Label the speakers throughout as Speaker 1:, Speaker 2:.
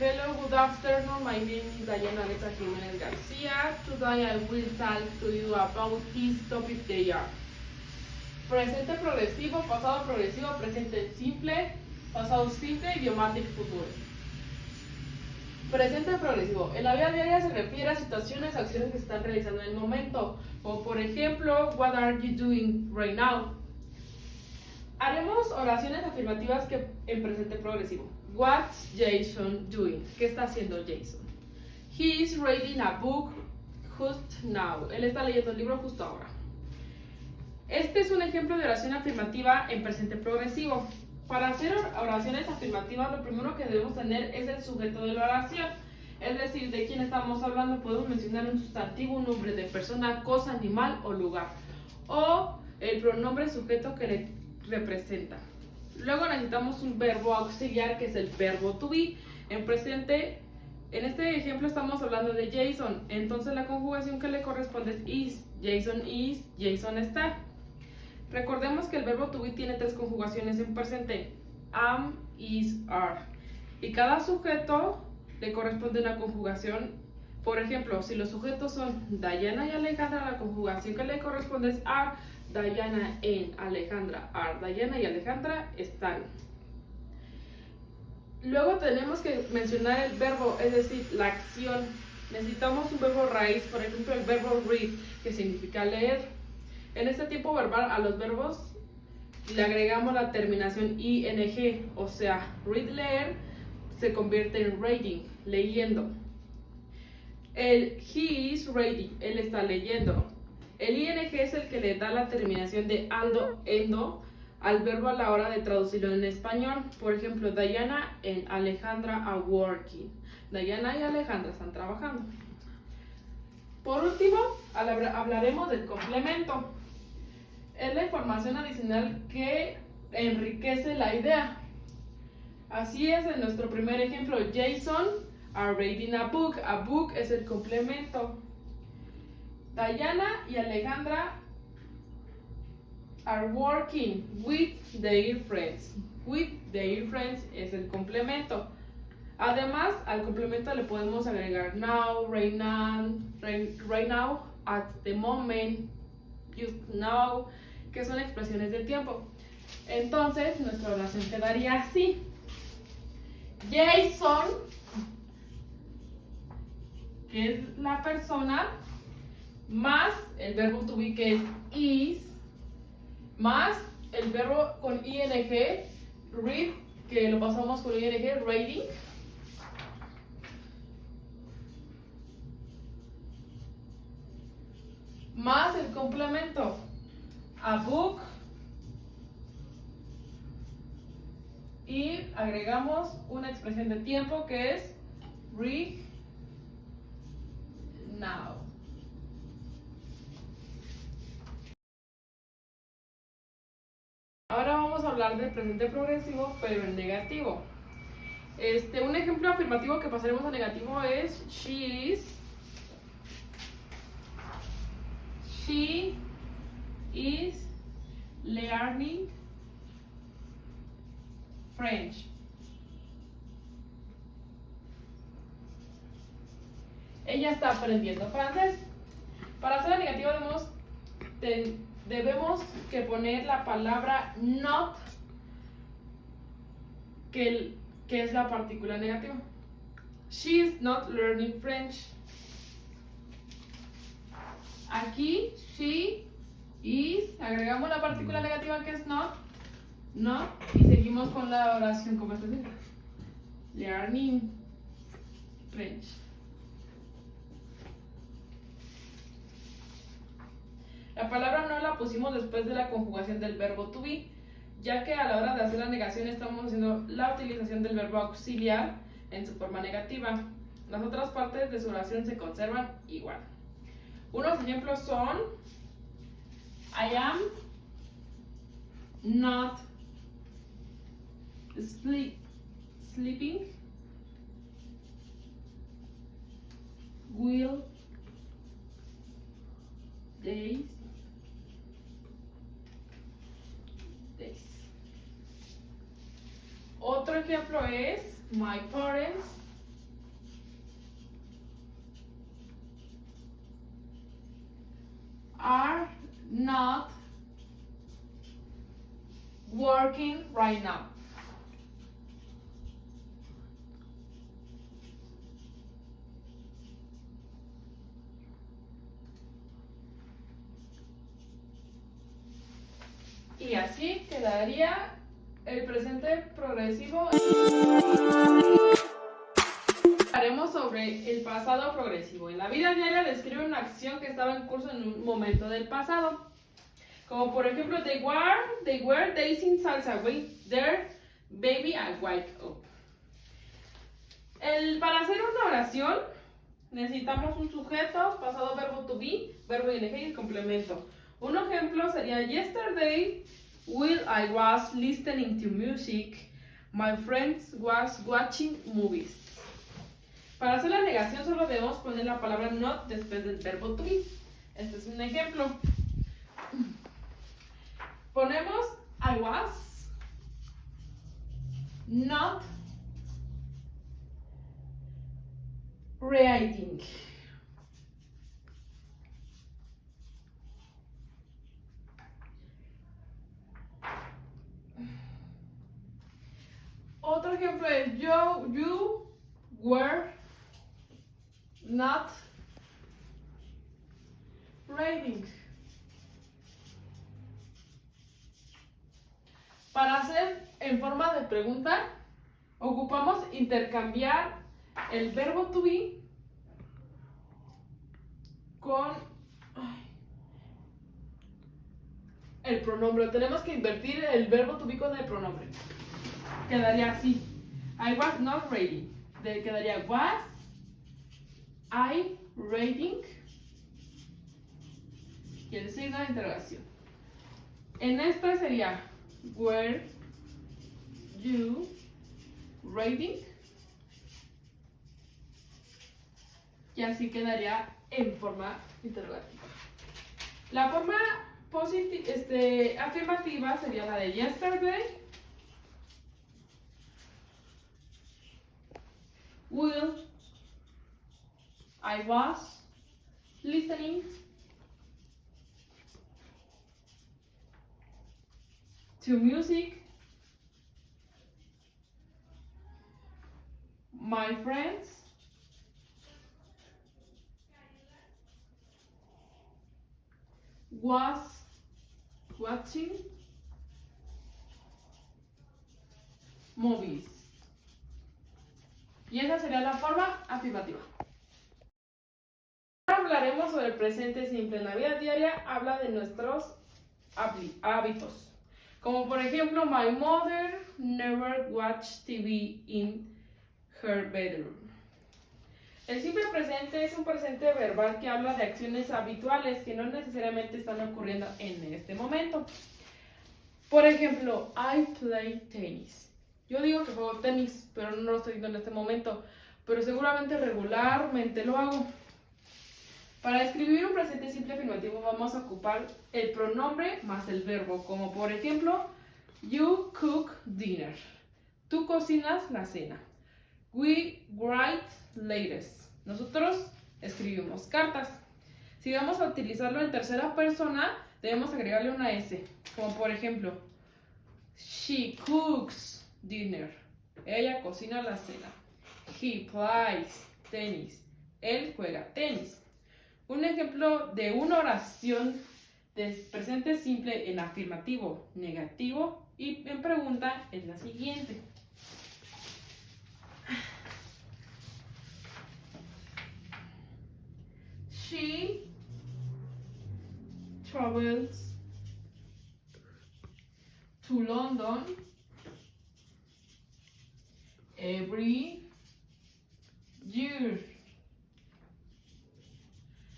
Speaker 1: Hello, good afternoon. My name is Diana Alexa Jimenez Garcia. Today I will talk to you about this topic they are presente progresivo, pasado progresivo, presente simple, pasado simple, idiomatic futuro. Presente progresivo. En la vida diaria se refiere a situaciones, acciones que se están realizando en el momento, como por ejemplo, what are you doing right now? Haremos oraciones afirmativas que en presente progresivo. What's Jason doing? ¿Qué está haciendo Jason? He is reading a book just now. Él está leyendo un libro justo ahora. Este es un ejemplo de oración afirmativa en presente progresivo. Para hacer oraciones afirmativas, lo primero que debemos tener es el sujeto de la oración. Es decir, de quién estamos hablando. Podemos mencionar un sustantivo, un nombre de persona, cosa, animal o lugar. O el pronombre sujeto que le representa. Luego necesitamos un verbo auxiliar, que es el verbo to be. En presente, en este ejemplo estamos hablando de Jason. Entonces la conjugación que le corresponde es is. Jason está. Recordemos que el verbo to be tiene 3 conjugaciones en presente: am, is, are. Y cada sujeto le corresponde una conjugación. Por ejemplo, si los sujetos son Diana y Alejandra, la conjugación que le corresponde es are. Diana and Alejandra are. Diana y Alejandra están. Luego tenemos que mencionar el verbo, es decir, la acción. Necesitamos un verbo raíz, por ejemplo el verbo read, que significa leer. En este tiempo verbal a los verbos le agregamos la terminación ing, o sea, read, leer, se convierte en reading, leyendo. El he is reading, él está leyendo. El ing es el que le da la terminación de ando, endo al verbo a la hora de traducirlo en español. Por ejemplo, Diana and Alejandra are working. Diana y Alejandra están trabajando. Por último, hablaremos del complemento. Es la información adicional que enriquece la idea. Así es, en nuestro primer ejemplo, Jason are reading a book. A book es el complemento. Diana y Alejandra are working with their friends. With their friends es el complemento. Además, al complemento le podemos agregar now, right now, at the moment, just now, que son expresiones de tiempo. Entonces, nuestra oración quedaría así: Jason, que es la persona, más el verbo to be, que es is, más el verbo con ing, read, que lo pasamos con ing, reading, más el complemento a book, y agregamos una expresión de tiempo que es read now. Ahora vamos a hablar del presente progresivo, pero en negativo. Un ejemplo afirmativo que pasaremos a negativo es she is learning French. Ella está aprendiendo francés. Para hacer la negativa debemos que poner la palabra not, que es la partícula negativa. She is not learning French. Aquí, she is, agregamos la partícula negativa que es not, y seguimos con la oración como está escrita: learning French. La palabra no la pusimos después de la conjugación del verbo to be, ya que a la hora de hacer la negación estamos haciendo la utilización del verbo auxiliar en su forma negativa. Las otras partes de su oración se conservan igual. Unos ejemplos son: I am not sleeping. Will days. Otro ejemplo es: my parents are not working right now. Y así quedaría el presente progresivo. Hablaremos sobre el pasado progresivo. En la vida diaria describe una acción que estaba en curso en un momento del pasado. Como por ejemplo, they were dancing salsa with their baby I wake up. Para hacer una oración necesitamos un sujeto, pasado verbo to be, verbo ing y el complemento. Un ejemplo sería yesterday while I was listening to music, my friends was watching movies. Para hacer la negación solo debemos poner la palabra not después del verbo to be. Este es un ejemplo. Ponemos I was not reading. Otro ejemplo es you were not reading. Para hacer en forma de pregunta, ocupamos intercambiar el verbo to be con el pronombre. Tenemos que invertir el verbo to be con el pronombre. Quedaría así. I was not reading. Quedaría was I reading y el signo de interrogación. En esta sería were you reading? Y así quedaría en forma interrogativa. La forma afirmativa sería la de yesterday will I was listening to music, my friends was watching movies. Y esa sería la forma afirmativa. Ahora hablaremos sobre el presente simple. En la vida diaria habla de nuestros hábitos. Como por ejemplo, my mother never watched TV in her bedroom. El simple presente es un presente verbal que habla de acciones habituales que no necesariamente están ocurriendo en este momento. Por ejemplo, I play tennis. Yo digo que juego tenis, pero no lo estoy haciendo en este momento. Pero seguramente regularmente lo hago. Para escribir un presente simple afirmativo vamos a ocupar el pronombre más el verbo. Como por ejemplo, you cook dinner. Tú cocinas la cena. We write letters. Nosotros escribimos cartas. Si vamos a utilizarlo en tercera persona, debemos agregarle una S. Como por ejemplo, she cooks dinner. Ella cocina la cena. He plays tennis. Él juega tenis. Un ejemplo de una oración de presente simple en afirmativo, negativo y en pregunta es la siguiente. She travels to London every year.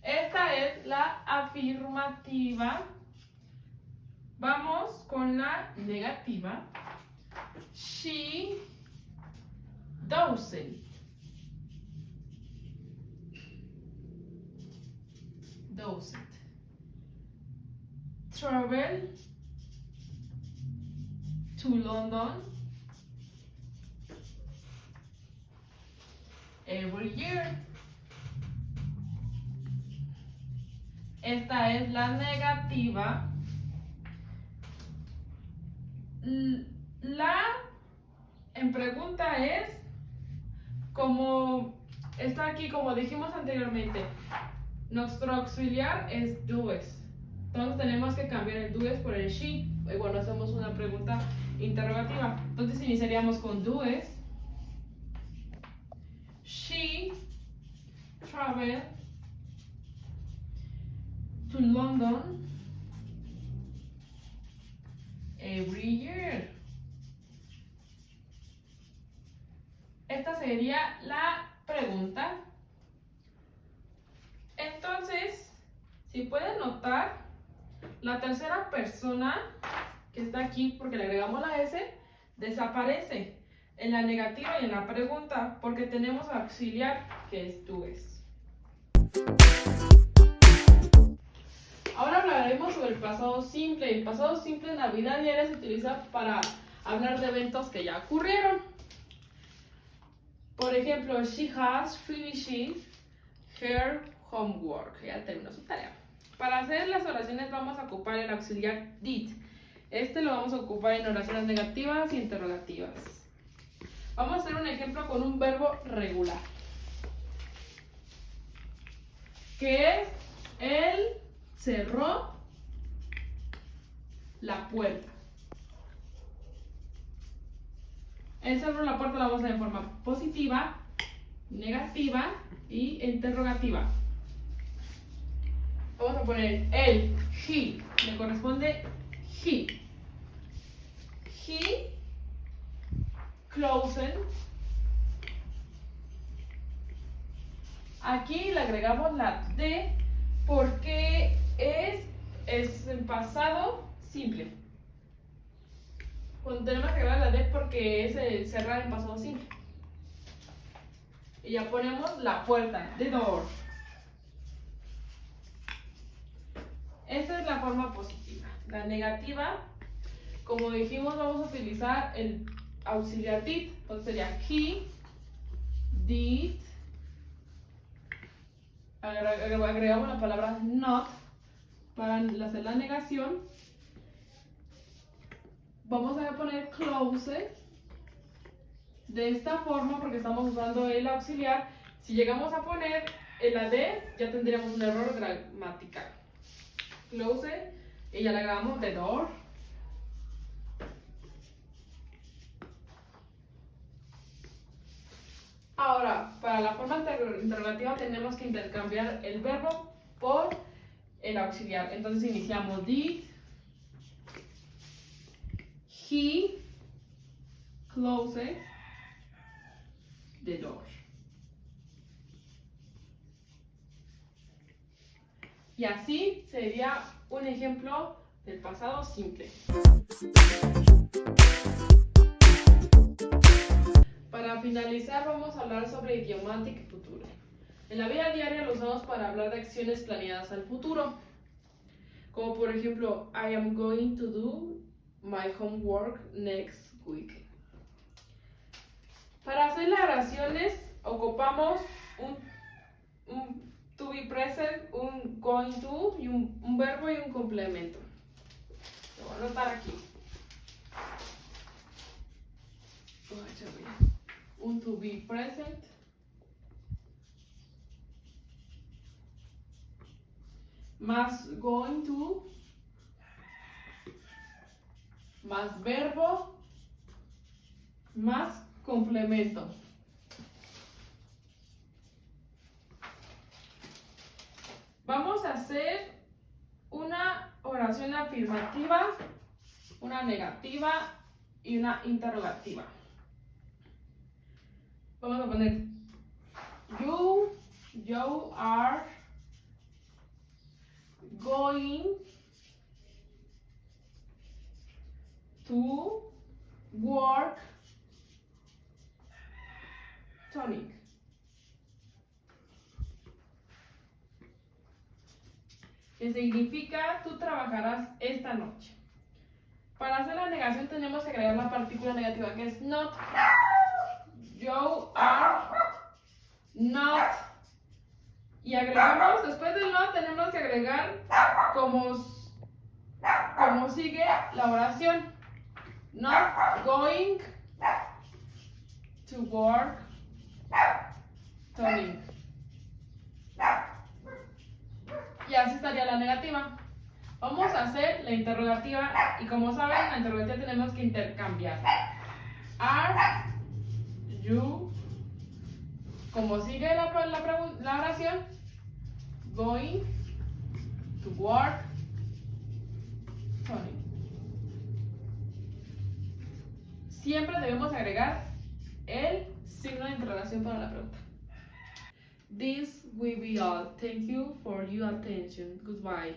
Speaker 1: Esta es la afirmativa. Vamos con la negativa. She doesn't. Travel to London every year. Esta es la negativa. La en pregunta es como está aquí, como dijimos anteriormente, nuestro auxiliar es does. Entonces tenemos que cambiar el does por el she. Igual hacemos una pregunta interrogativa. Entonces iniciaríamos con does. She traveled to London every year. Esta sería la pregunta. Entonces, si pueden notar, la tercera persona que está aquí, porque le agregamos la S, desaparece en la negativa y en la pregunta, porque tenemos auxiliar, que es does. Ahora hablaremos sobre el pasado simple. El pasado simple en la vida diaria se utiliza para hablar de eventos que ya ocurrieron. Por ejemplo, she has finished her homework. Ya terminó su tarea. Para hacer las oraciones vamos a ocupar el auxiliar did. Este lo vamos a ocupar en oraciones negativas y interrogativas. Vamos a hacer un ejemplo con un verbo regular, que es él cerró la puerta. El cerró la puerta la vamos a hacer en forma positiva, negativa y interrogativa. Vamos a poner el, he, le corresponde he. He closed. Aquí le agregamos la D porque es en pasado simple. Cuando tenemos que agregar la D porque es el cerrar en pasado simple. Y ya ponemos la puerta, the door. Esta es la forma positiva. La negativa, como dijimos, vamos a utilizar el auxiliar did. Entonces sería he did. Agregamos la palabra not para hacer la negación. Vamos a poner close de esta forma porque estamos usando el auxiliar. Si llegamos a poner la D, ya tendríamos un error gramatical. Close y ya le agregamos the door. Ahora, para la forma interrogativa tenemos que intercambiar el verbo por el auxiliar. Entonces iniciamos did he close the door. Y así sería un ejemplo del pasado simple. Para finalizar vamos a hablar sobre idiomatic futuro. En la vida diaria lo usamos para hablar de acciones planeadas al futuro. Como por ejemplo, I am going to do my homework next week. Para hacer las oraciones ocupamos un to be present, un going to y un verbo y un complemento. Lo voy a anotar aquí. Un to be present más going to más verbo más complemento. Vamos a hacer una oración afirmativa, una negativa y una interrogativa. Vamos a poner you are going to work tonight. Que significa tú trabajarás esta noche. Para hacer la negación tenemos que agregar la partícula negativa que es not. You are not Y agregamos, después del no, tenemos que agregar como sigue la oración. Not going to work, Tony. Y así estaría la negativa. Vamos a hacer la interrogativa y como saben, la interrogativa tenemos que intercambiar. Are you, como sigue la oración, going to work, Tony. Siempre debemos agregar el signo de interrogación para la pregunta. This will be all. Thank you for your attention. Goodbye.